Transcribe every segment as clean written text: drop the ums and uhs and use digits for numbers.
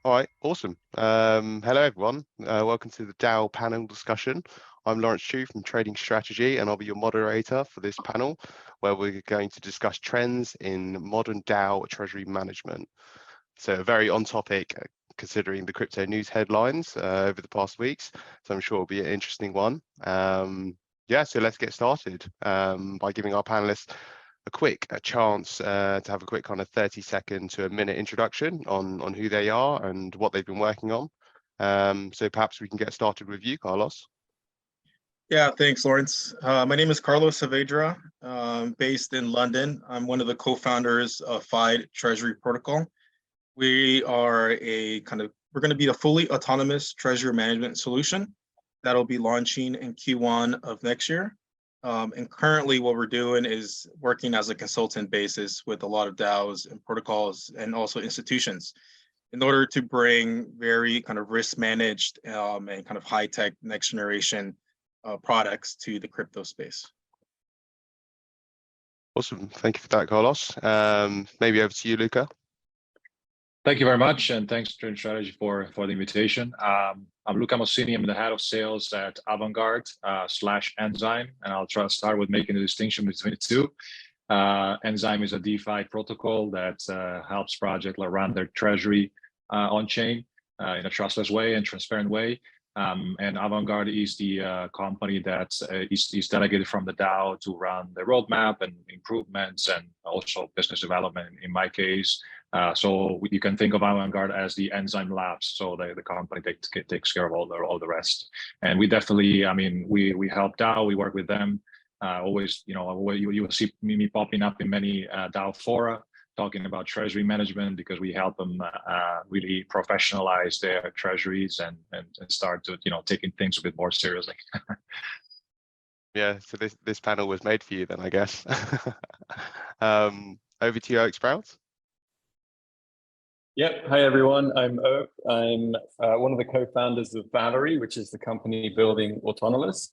All right, awesome. Hello, everyone. Welcome to the DAO panel discussion. I'm Lawrence Chiu from Trading Strategy, and I'll be your moderator for this panel, where we're going to discuss trends in modern DAO treasury management. So a very on topic, considering the crypto news headlines over the past weeks. So I'm sure it'll be an interesting one. Yeah, so let's get started by giving our panelists a chance to have a quick kind of 30-second to a minute introduction on who they are and what they've been working on. So perhaps we can get started with you, Carlos. Yeah, thanks, Lawrence. My name is Carlos Saavedra, based in London. I'm one of the co-founders of Fyde Treasury Protocol. We are we're going to be a fully autonomous treasury management solution that'll be launching in Q1 of next year. And currently what we're doing is working as a consultant basis with a lot of DAOs and protocols and also institutions in order to bring very kind of risk managed and kind of high tech next generation products to the crypto space. Awesome. Thank you for that, Carlos. Maybe over to you, Luca. Thank you very much, and thanks to Trading Strategy for the invitation. I'm Luca Mossini. I'm the head of sales at Avantgarde / Enzyme, and I'll try to start with making the distinction between the two. Enzyme is a DeFi protocol that helps projects run their treasury on chain in a trustless way and transparent way. And Avantgarde is the company that is delegated from the DAO to run the roadmap and improvements and also business development in my case. So you can think of Avantgarde as the Enzyme Labs. So the company takes care of all the rest. And we definitely, I mean, we help DAO, we work with them. Always, you will see me popping up in many DAO fora talking about treasury management because we help them really professionalize their treasuries and start to taking things a bit more seriously. Yeah, so this panel was made for you then, I guess. Over to you, Oaksprout. Yep. Hi, everyone. I'm Oak. I'm one of the co-founders of Fyre, which is the company building Autonolas.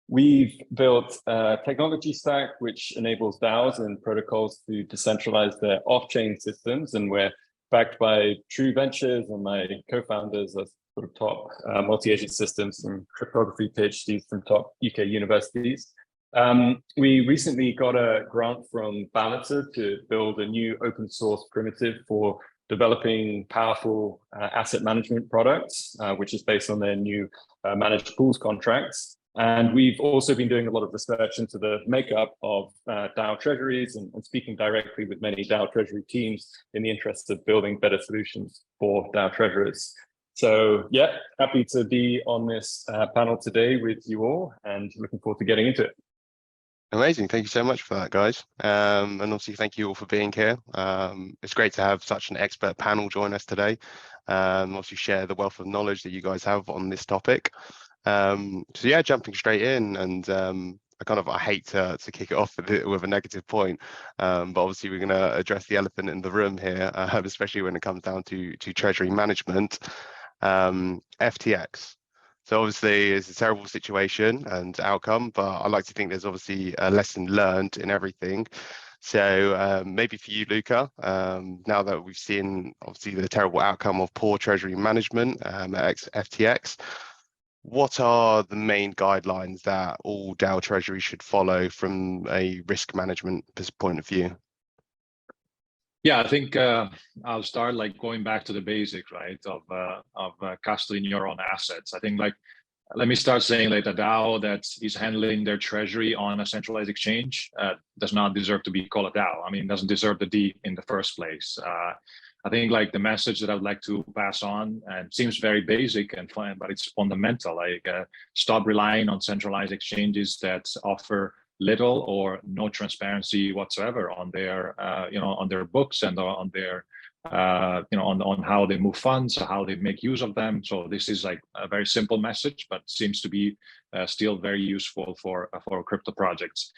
We've built a technology stack which enables DAOs and protocols to decentralize their off-chain systems, and we're backed by True Ventures, and my co-founders are sort of top multi-agent systems and cryptography PhDs from top UK universities. We recently got a grant from Balancer to build a new open source primitive for developing powerful asset management products, which is based on their new managed pools contracts. And we've also been doing a lot of research into the makeup of DAO treasuries and speaking directly with many DAO treasury teams in the interest of building better solutions for DAO treasurers. So yeah, happy to be on this panel today with you all and looking forward to getting into it. Amazing. Thank you so much for that, guys. And obviously, thank you all for being here. It's great to have such an expert panel join us today. Obviously, share the wealth of knowledge that you guys have on this topic. So yeah, jumping straight in, and I hate to kick it off with a negative point, but obviously we're going to address the elephant in the room here, especially when it comes down to treasury management. FTX. So obviously it's a terrible situation and outcome, but I like to think there's obviously a lesson learned in everything. So maybe for you, Luca, now that we've seen obviously the terrible outcome of poor treasury management at FTX, what are the main guidelines that all DAO treasuries should follow from a risk management point of view? Yeah, I think I'll start going back to the basics, right, of custodying your own assets. I think let me start saying a DAO that is handling their treasury on a centralized exchange does not deserve to be called a DAO. I mean, doesn't deserve the D in the first place. I think the message that I would like to pass on, and seems very basic and fun, but it's fundamental. Stop relying on centralized exchanges that offer little or no transparency whatsoever on their on their books and on their on how they move funds, how they make use of them. So this is a very simple message, but seems to be still very useful for crypto projects.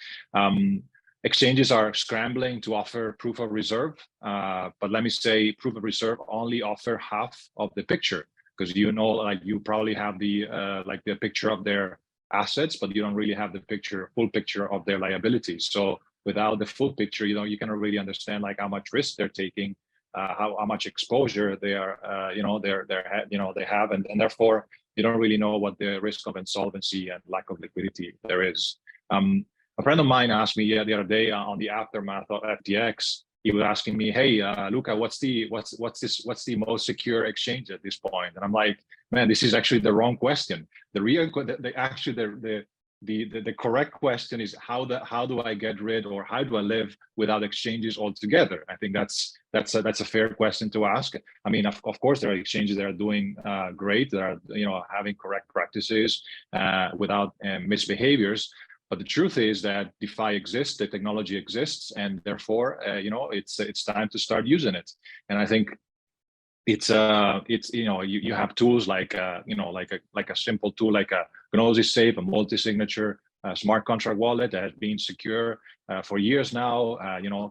Exchanges are scrambling to offer proof of reserve, but let me say proof of reserve only offer half of the picture, because you probably have the picture of their assets, but you don't really have the full picture of their liabilities. So without the full picture, you cannot really understand how much risk they're taking how much exposure they are, they have, and therefore you don't really know what the risk of insolvency and lack of liquidity there is. A friend of mine asked me the other day on the aftermath of FTX. He was asking me, "Hey, Luca, what's the most secure exchange at this point?" And I'm like, "Man, this is actually the wrong question. The correct question is how do I get rid, or how do I live without exchanges altogether?" I think that's a fair question to ask. I mean, of course, there are exchanges that are doing great, that are having correct practices without misbehaviors. But the truth is that DeFi exists, the technology exists, and therefore, it's time to start using it. And I think it's you have tools like a simple tool like a Gnosis Safe, a multi-signature smart contract wallet that has been secure for years now,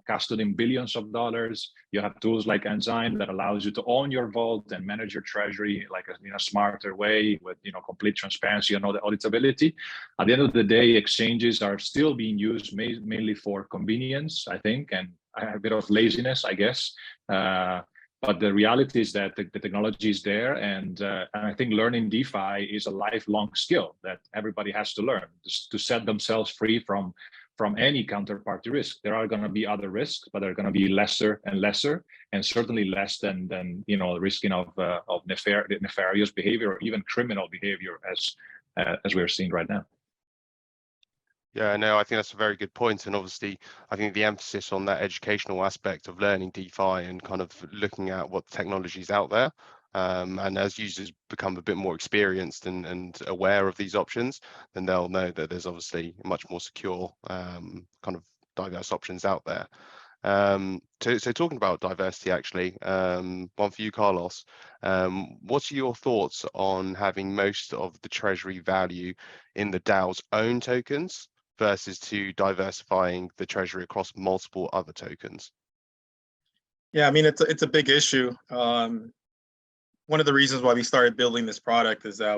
custodying billions of dollars. You have tools like Enzyme that allows you to own your vault and manage your treasury like in a smarter way with complete transparency and auditability. At the end of the day, exchanges are still being used mainly for convenience, I think, and a bit of laziness, I guess. But the reality is that the technology is there, and I think learning DeFi is a lifelong skill that everybody has to learn to set themselves free from any counterparty risk. There are going to be other risks, but they're going to be lesser and lesser, and certainly less than risking of nefarious behavior or even criminal behavior as we're seeing right now. Yeah, no, I think that's a very good point. And obviously, I think the emphasis on that educational aspect of learning DeFi and kind of looking at what technology is out there. And as users become a bit more experienced and aware of these options, then they'll know that there's obviously much more secure kind of diverse options out there. So talking about diversity, actually, one for you, Carlos. What are your thoughts on having most of the treasury value in the DAO's own tokens versus to diversifying the treasury across multiple other tokens? Yeah, I mean, it's a big issue. One of the reasons why we started building this product is that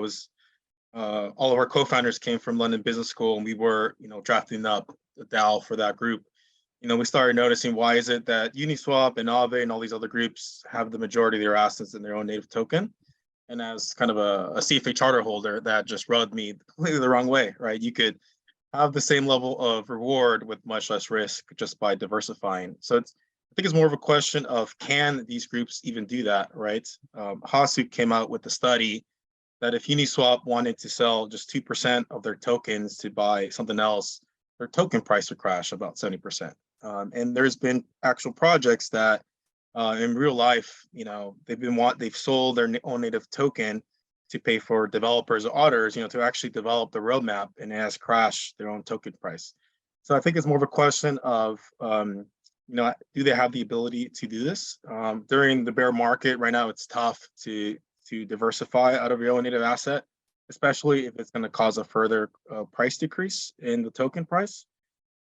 all of our co-founders came from London Business School, and we were, drafting up the DAO for that group. We started noticing, why is it that Uniswap and Aave and all these other groups have the majority of their assets in their own native token? And as kind of a CFA charter holder, that just rubbed me completely the wrong way, right? You could have the same level of reward with much less risk just by diversifying. So I think it's more of a question of, can these groups even do that, right? Hasu came out with the study that if Uniswap wanted to sell just 2% of their tokens to buy something else, their token price would crash about 70%. And there's been actual projects that in real life, they've sold their own native token to pay for developers or auditors, to actually develop the roadmap, and it has crashed their own token price. So I think it's more of a question of, do they have the ability to do this? During the bear market right now, it's tough to diversify out of your own native asset, especially if it's going to cause a further price decrease in the token price.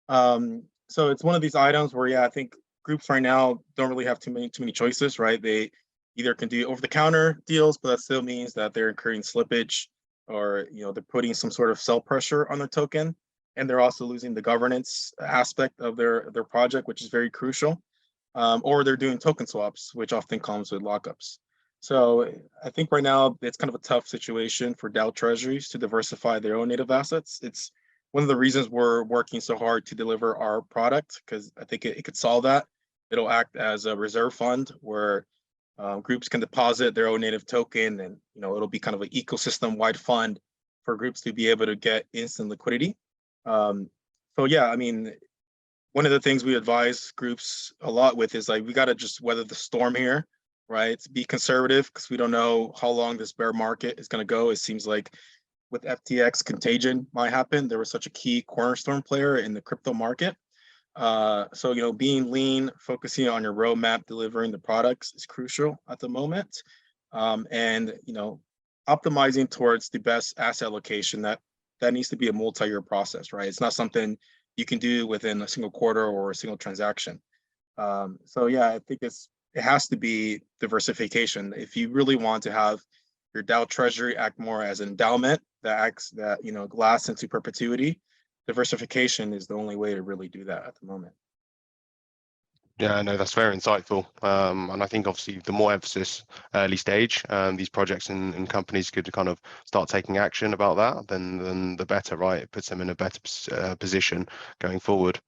So it's one of these items where, I think groups right now don't really have too many choices, right? They either can do over-the-counter deals, but that still means that they're incurring slippage, or they're putting some sort of sell pressure on their token, and they're also losing the governance aspect of their project, which is very crucial. Or they're doing token swaps, which often comes with lockups. So I think right now it's kind of a tough situation for DAO treasuries to diversify their own native assets. It's one of the reasons we're working so hard to deliver our product, because I think it could solve that. It'll act as a reserve fund where groups can deposit their own native token, and it'll be kind of an ecosystem-wide fund for groups to be able to get instant liquidity. So yeah, I mean, one of the things we advise groups a lot with is we got to just weather the storm here, right? Be conservative, because we don't know how long this bear market is going to go. It seems like with FTX, contagion might happen. There was such a key cornerstone player in the crypto market. So, being lean, focusing on your roadmap, delivering the products is crucial at the moment. And, optimizing towards the best asset allocation, that needs to be a multi-year process, right? It's not something you can do within a single quarter or a single transaction. So yeah, I think it has to be diversification. If you really want to have your DAO treasury act more as an endowment that lasts into perpetuity, diversification is the only way to really do that at the moment. Yeah, no, that's very insightful. And I think obviously the more emphasis early stage, these projects and companies could kind of start taking action about that, then the better, right? It puts them in a better position going forward.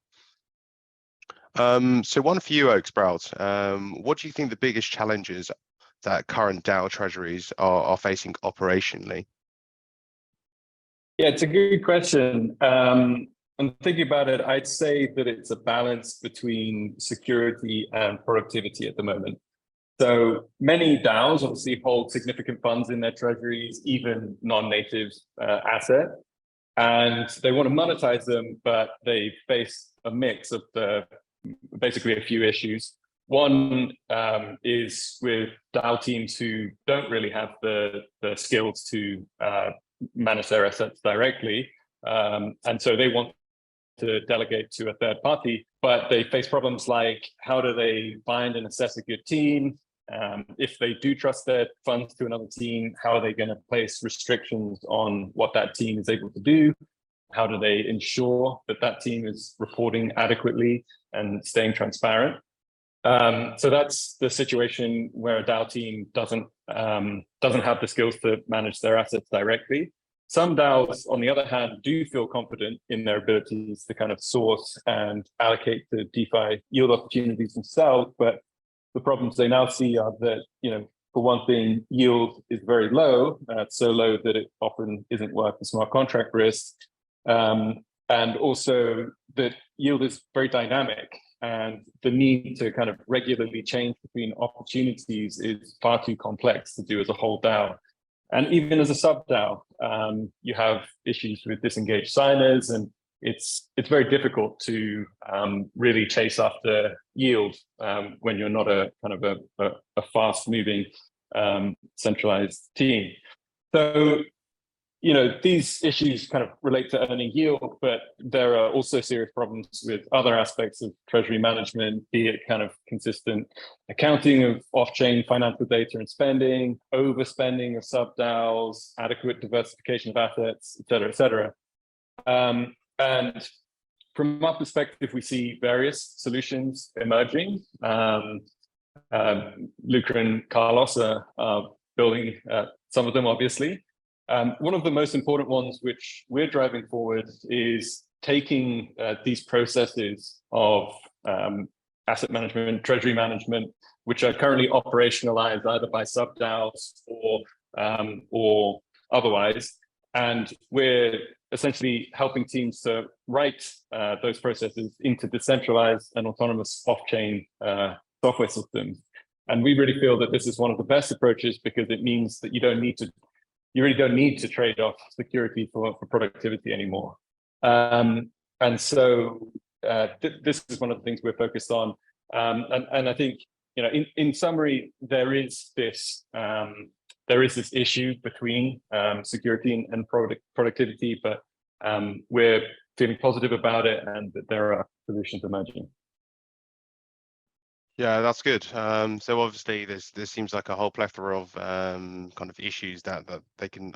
So one for you, Oaksprout. What do you think the biggest challenges that current DAO treasuries are facing operationally? Yeah, it's a good question. I'm thinking about it. I'd say that it's a balance between security and productivity at the moment. So many DAOs obviously hold significant funds in their treasuries, even non-native asset, and they want to monetize them, but they face a mix of basically a few issues. One is with DAO teams who don't really have the skills to manage their assets directly. And so they want to delegate to a third party, but they face problems like how do they find and assess a good team? If they do trust their funds to another team, how are they going to place restrictions on what that team is able to do? How do they ensure that that team is reporting adequately and staying transparent? So that's the situation where a DAO team doesn't have the skills to manage their assets directly. Some DAOs, on the other hand, do feel confident in their abilities to kind of source and allocate to DeFi yield opportunities themselves. But the problems they now see are that, for one thing, yield is very low. It's so low that it often isn't worth the smart contract risk. And also that yield is very dynamic, and the need to kind of regularly change between opportunities is far too complex to do as a whole DAO. And even as a sub-DAO, you have issues with disengaged signers, and it's very difficult to really chase after yield when you're not a kind of a fast-moving centralized team. So, these issues kind of relate to earning yield, but there are also serious problems with other aspects of treasury management, be it kind of consistent accounting of off-chain financial data and spending, overspending of sub-DAOs, adequate diversification of assets, et cetera, et cetera. And from our perspective, we see various solutions emerging. Luca and Carlos are building some of them, obviously. One of the most important ones which we're driving forward is taking these processes of asset management, treasury management, which are currently operationalized either by sub-DAOs or otherwise. And we're essentially helping teams to write those processes into decentralized and autonomous off-chain software systems. And we really feel that this is one of the best approaches because it means that you really don't need to trade off security for productivity anymore. And so this is one of the things we're focused on. And I think, in summary, there is this issue between security and productivity, but we're feeling positive about it, and that there are solutions emerging. Yeah, that's good. So obviously, there seems like a whole plethora of kind of issues that they can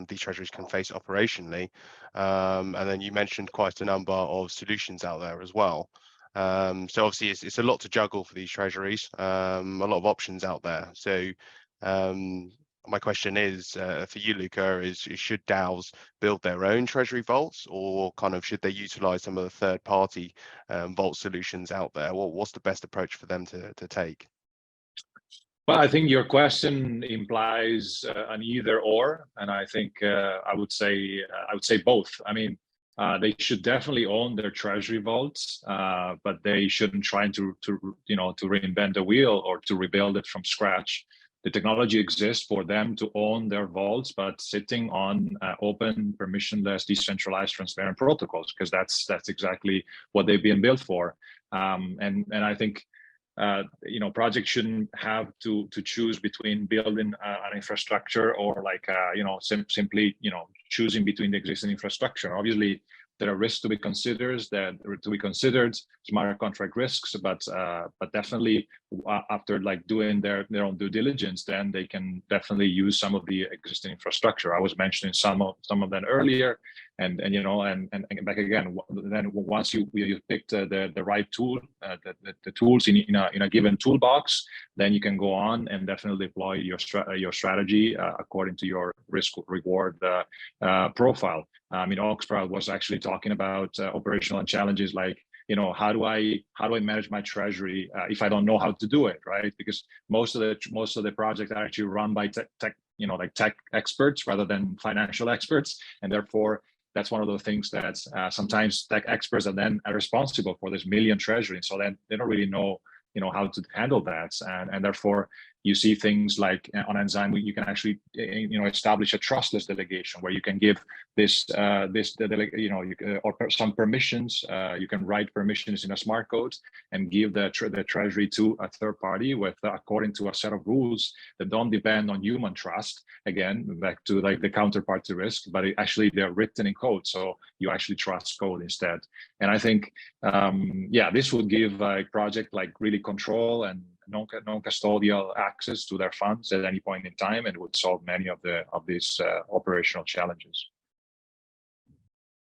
these treasuries can face operationally, and then you mentioned quite a number of solutions out there as well. So obviously, it's a lot to juggle for these treasuries, a lot of options out there. So my question is for you, Luca, is should DAOs build their own treasury vaults, or kind of should they utilize some of the third-party vault solutions out there? What's the best approach for them to take? Well, I think your question implies an either or, and I think I would say both. I mean, they should definitely own their treasury vaults, but they shouldn't try to reinvent the wheel or to rebuild it from scratch. The technology exists for them to own their vaults, but sitting on open, permissionless, decentralized, transparent protocols, because that's exactly what they've been built for. And I think projects shouldn't have to choose between building an infrastructure or simply choosing between the existing infrastructure. Obviously, there are risks to be considered, smart contract risks, but definitely after doing their own due diligence, then they can definitely use some of the existing infrastructure. I was mentioning some of them earlier. and back again. Then once you picked the right tool, the tools in a given toolbox, then you can go on and definitely deploy your strategy according to your risk reward profile. Oaksprout was actually talking about operational challenges like, how do I manage my treasury if I don't know how to do it, right? Because most of the projects are actually run by tech experts rather than financial experts, and therefore that's one of the things that sometimes tech experts are then responsible for this million treasury, so then they don't really know how to handle that, and therefore you see things like on Enzyme, you can actually establish a trustless delegation where you can give some permissions. You can write permissions in a smart code and give the treasury to a third party with according to a set of rules that don't depend on human trust. Again, back to like the counterparty risk, but actually they're written in code, so you actually trust code instead. And I think this would give a project like really control and non-custodial access to their funds at any point in time, and would solve many of these operational challenges.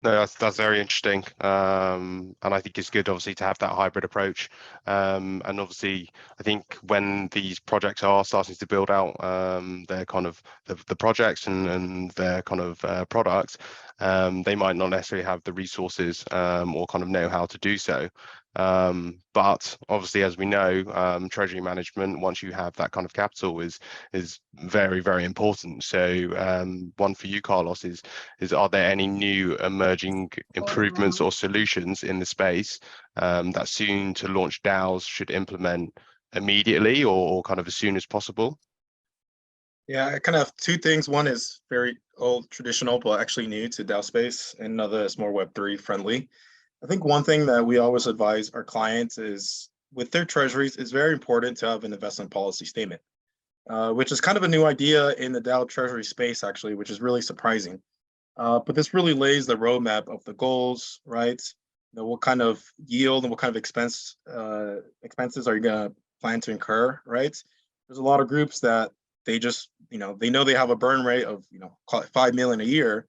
No, that's very interesting, and I think it's good, obviously, to have that hybrid approach. And obviously, I think when these projects are starting to build out their kind of the projects and their kind of products, they might not necessarily have the resources or kind of know how to do so. But obviously, as we know, treasury management, once you have that kind of capital, is very, very important. So one for you, Carlos, is are there any new emerging improvements or solutions in the space that soon to launch DAOs should implement immediately or kind of as soon as possible? Yeah, I kind of have two things. One is very old, traditional, but actually new to DAO space, and another is more Web3 friendly. I think one thing that we always advise our clients is with their treasuries, it's very important to have an investment policy statement, which is kind of a new idea in the DAO treasury space, actually, which is really surprising. But this really lays the roadmap of the goals, right? What kind of yield and what kind of expenses are you going to plan to incur, right? There's a lot of groups that they just, they know they have a burn rate of, call it 5 million a year.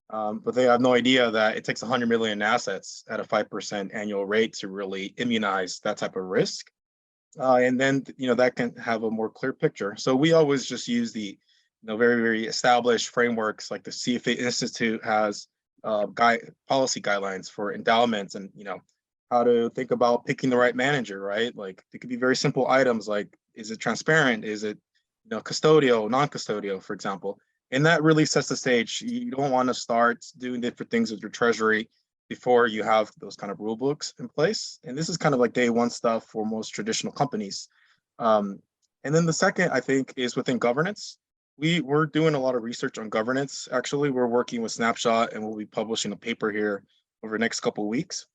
But they have no idea that it takes 100 million in assets at a 5% annual rate to really immunize that type of risk. And then, that can have a more clear picture. So we always just use the, very, very established frameworks, like the CFA Institute has policy guidelines for endowments and, how to think about picking the right manager, right? Like it could be very simple items like, is it transparent? Is it, custodial, non-custodial, for example? And that really sets the stage. You don't want to start doing different things with your treasury before you have those kind of rule books in place. And this is kind of like day one stuff for most traditional companies. And then the second, I think, is within governance. We're doing a lot of research on governance. Actually, we're working with Snapshot, and we'll be publishing a paper here over the next couple of weeks.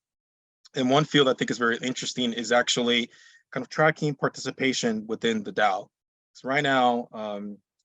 And one field I think is very interesting is actually kind of tracking participation within the DAO. So right now,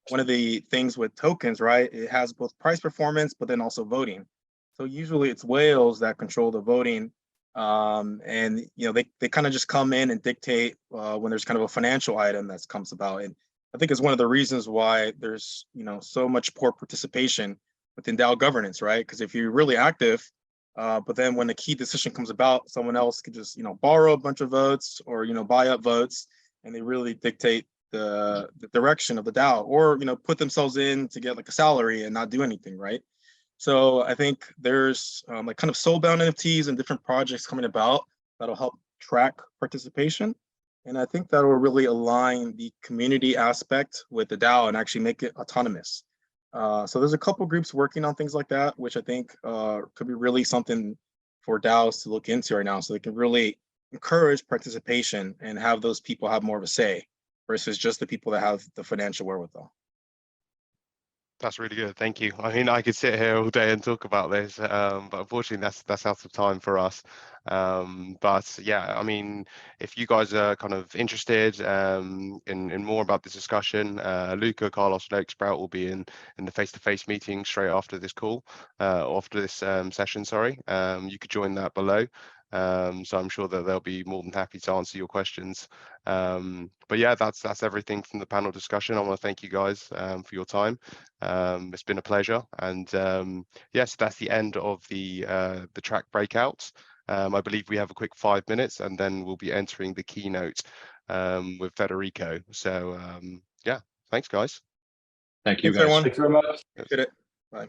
one of the things with tokens, right, it has both price performance, but then also voting. So usually it's whales that control the voting. And, they kind of just come in and dictate when there's kind of a financial item that comes about. And I think it's one of the reasons why there's, so much poor participation within DAO governance, right? Because if you're really active, but then when a key decision comes about, someone else could just, borrow a bunch of votes or, buy up votes, and they really dictate the direction of the DAO, or put themselves in to get like a salary and not do anything, right? So I think there's like kind of soul-bound NFTs and different projects coming about that'll help track participation, and I think that will really align the community aspect with the DAO and actually make it autonomous. So there's a couple groups working on things like that, which I think could be really something for DAOs to look into right now, so they can really encourage participation and have those people have more of a say, versus just the people that have the financial wherewithal. That's really good. Thank you. I mean, I could sit here all day and talk about this, but unfortunately, that's out of time for us. But yeah, I mean, if you guys are kind of interested in more about this discussion, Luca, Carlos, and Oaksprout will be in the face-to-face meeting straight after this call, after this session. Sorry, you could join that below. So I'm sure that they'll be more than happy to answer your questions. But yeah, that's everything from the panel discussion. I want to thank you guys for your time. It's been a pleasure. And yes, that's the end of the track breakouts. I believe we have a quick 5 minutes, and then we'll be entering the keynote with Federico. So yeah, thanks guys. Thank you, Thanks, guys. everyone. Thanks very much. Appreciate it. Bye.